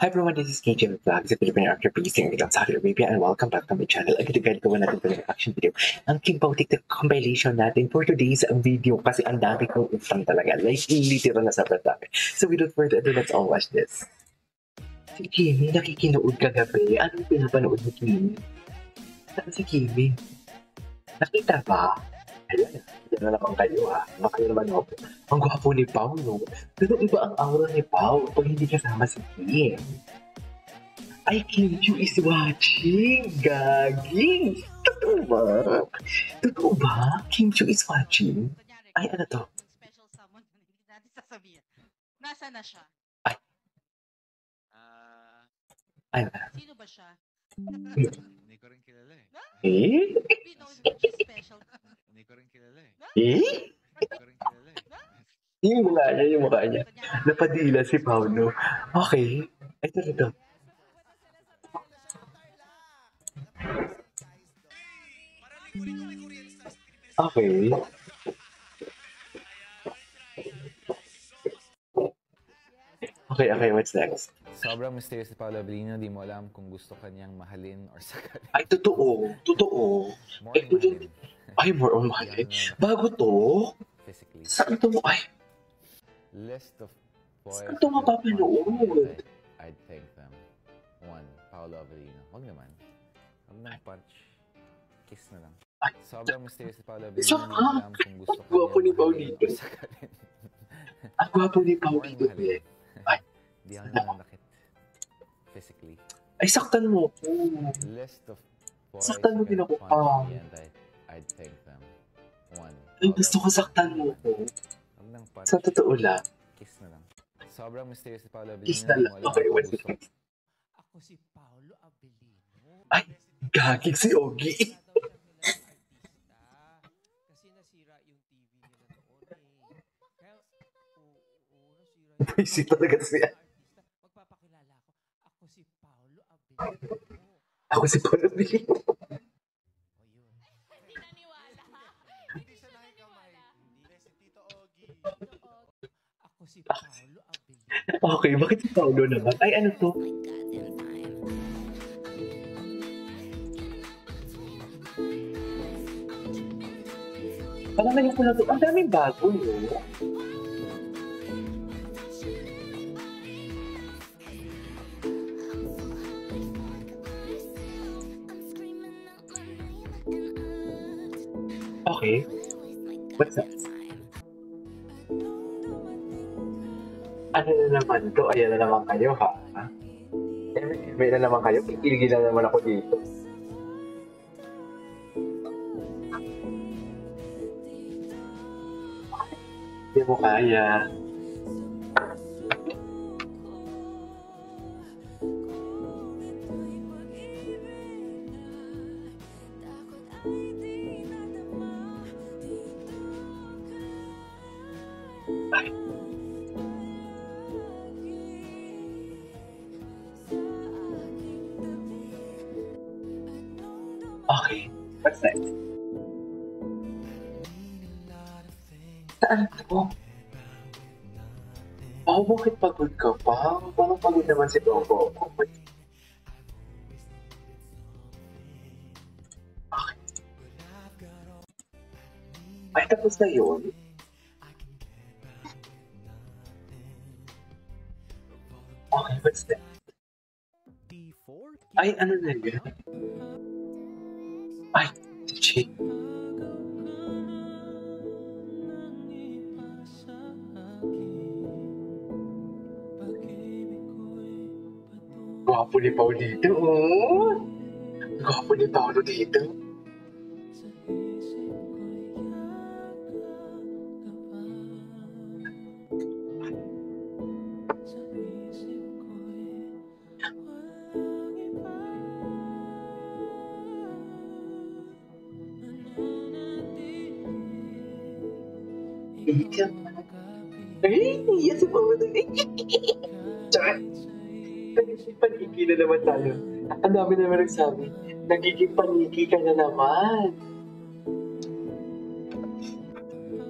Hi everyone, this is KJ Vlogs, a Filipino actor based in Saudi Arabia, and welcome back to my channel. Agad-agad gawa natin ito ng action video. Ang King Pao TikTok compilation natin for today's video kasi ang dami kong utang talaga. Like, literal na sobrang dami. So without further ado, let's all watch this. Si Kimi, nakikinood kagabi. Anong pinapanood ni Kimi? Saan si Kimi? Nakita ba? Ayun, yan na naman kayo ha. Baka naman ako. Ang gwapo ni Pao, no? Pero iba ang aura ni Pao pag hindi kasama si Kim. Ay, Kim Chu is watching! Gaging! Totoo ba? Totoo ba? Kim Chu is watching? Ay, ano to? Special someone na hindi natin sasabihin. Nasaan na siya? Ay. Ano? Sino ba siya? Hindi ko rin kilala eh. Eh? We know that she's special. Hindi ko rin kilala eh. Eh? Hindi ko rin kilala eh. Yung mukha niya. Napadila si Paulo. Okay. Ito. Okay. Okay, what's next? Sobrang mysterious si Paolo Avellino, di mo alam kung gusto kanyang mahalin or sakalin. Ay, totoo. More on mahalin. Ay, more on mahalin. Bago to? Physically. Saan to mo? Ay, List of boys. saan to mapapanood? I'd thank them. 1. Paolo Avellino. Huwag naman. Huwag nang punch. Kiss na lang. Ay, sobrang mysterious si Paolo Avellino, Isa di mo ka. alam kung gusto Ang gwapo ni kanyang Pao mahalin dito. or sakalin. Ang gwapo ni Pao More on dito. mahalin. Ay, Di ako nananakit. Physically. ay, saktan mo ko. List of boys Saktan mo who din can ako, punch Pao. me and I'd thank them. 1. Ay, gusto ko saktan mo ko. Huwag nang punch. Sa totoo lang. Kiss na lang. Sobrang mysterious si Paolo Avellino. Kiss na lang. Di mo alam Okay, kung what's gusto. next? Ako si Paolo Avellino. Ay, gagig si Ogie. Kasi nasira yung TV nila noon eh. Kaya, nasira Busy talaga siya. Magpapakilala ako. Ako si Paolo Avellino. Ako si Paolo Avellino. O yun. Hindi naniwala. Hindi siya nakikamay. Hindi si Tito Ogie. Ako si Paolo Avellino. Okay, bakit si Paolo naman? Ay, ano to? Parang ngayon ko na to. Ang daming bago, no? Okay. What's that? Ano na naman to? Ayan na naman kayo, ha? May na naman kayo. Kikigil na naman ako dito. Hindi mo kaya. Ay. Okay, what's next? Saan to? Oh, bakit pagod ka pa? Parang pagod naman si Bobo. Okay. Ay, tapos na yun? Okay, what's next? Ay, ano na yun? Ay, si Chick. Gwapo ni Pao dito, oh! Gwapo ni Paolo dito. Ay, yes, si Paolo. Tsaka, paniki na naman tayo. Ang dami naman nagsabi, Nagiging paniki ka na naman.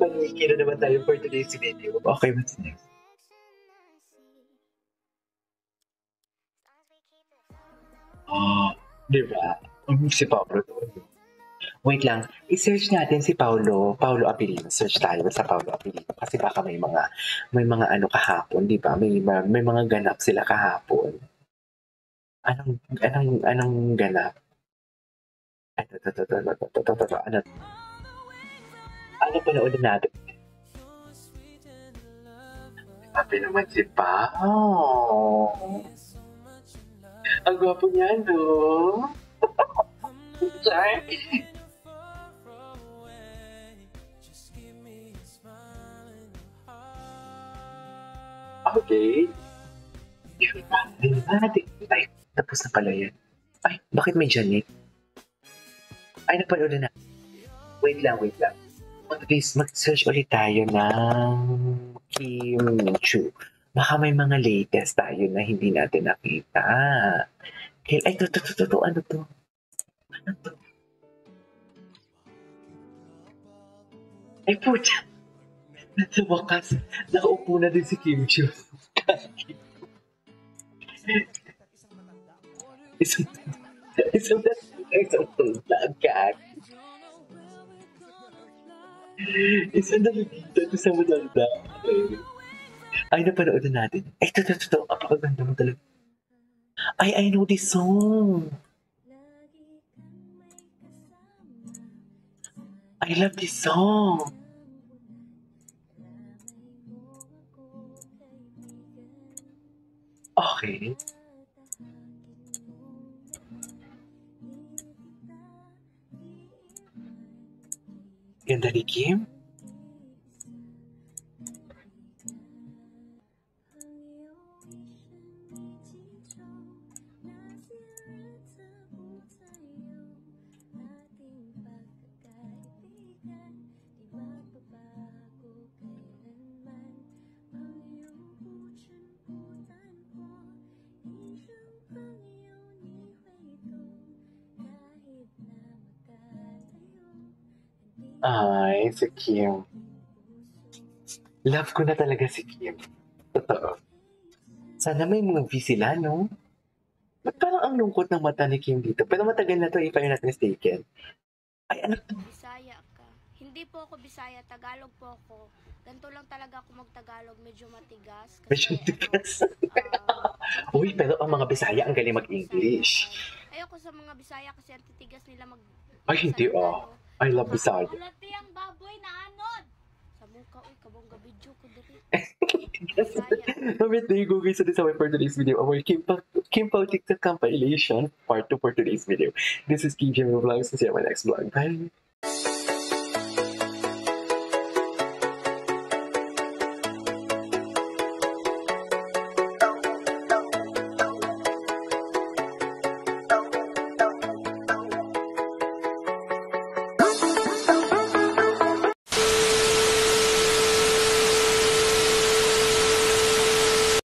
Paniki na naman tayo for today's video. Okay, what's next? Di ba? Si Paolo doon. Wait lang, i-search natin si Paolo Abilino. Search tayo sa Paolo Abilino kasi baka may mga ano kahapon, di ba? May mga ganap sila kahapon. Anong ganap? Ano panood natin? Sabi naman si Pao. Ang gwapo niya, no? Char. Okay. Ay, tapos na pala yan. Ay, bakit may Janet? Ay, napanood na. Wait lang. Please, mag-search ulit tayo ng Kim Chu. Baka may mga latest tayo na hindi natin nakita. Ay, to. Ano to? Ay, pucha. Sa wakas, nakaupo na din si Kim Chu. Isang tulagag. Isang nalagita ko sa matanda. Ay, napanood na natin. Ay, to. Apakaganda mo talaga. Ay, I know this song. I love this song. Okay. Ganda ni Kim. Ay, si Kim. Love ko na talaga si Kim. Totoo. Sana may movie sila, no? Ba't parang ang lungkot ng mata ni Kim dito? Pero matagal na to, if I'm not mistaken. Ay, ano to? Bisaya ka. Hindi po ako Bisaya, Tagalog po ako. Ganito lang talaga ako mag-Tagalog, medyo matigas. Medyo matigas. Uy, pero ang mga Bisaya ang galing mag-English. Ayoko sa mga Bisaya kasi ang titigas nila mag... Ay, hindi I love Bisaya. Ulati ang baboy na anod! Sa mukha, uy, kabong gabidyo ko dito. Wait, thank you guys for today's video. Our Kim Pao TikTok compilation part 2 for today's video. This is Kim Vlogs. See you in my next vlog. Bye!